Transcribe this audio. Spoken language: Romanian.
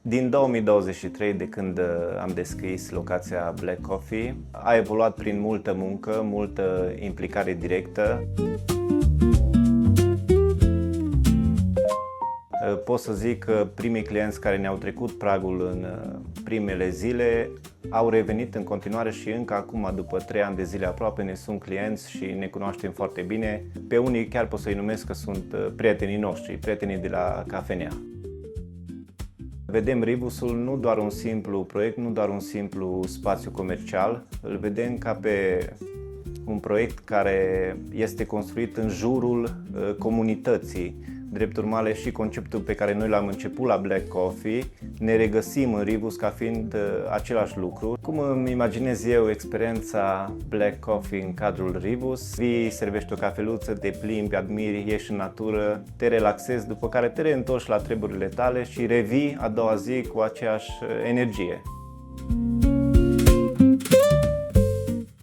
Din 2023, de când am deschis locația Black Coffee, a evoluat prin multă muncă, multă implicare directă. Pot să zic că primii clienți care ne-au trecut pragul în primele zile au revenit în continuare și încă acum, după 3 ani de zile aproape, ne sunt clienți și ne cunoaștem foarte bine. Pe unii chiar pot să-i numesc că sunt prietenii noștri, prietenii de la cafenea. Vedem Rivusul nu doar un simplu proiect, nu doar un simplu spațiu comercial, îl vedem ca pe un proiect care este construit în jurul comunității. Drept urmare, și conceptul pe care noi l-am început la Black Coffee ne regăsim în Rivus ca fiind același lucru. Cum îmi imaginez eu experiența Black Coffee în cadrul Rivus? Vii, servești o cafeluță, te plimbi, admiri, ieși în natură, te relaxezi, după care te reîntorci la treburile tale și revii a doua zi cu aceeași energie.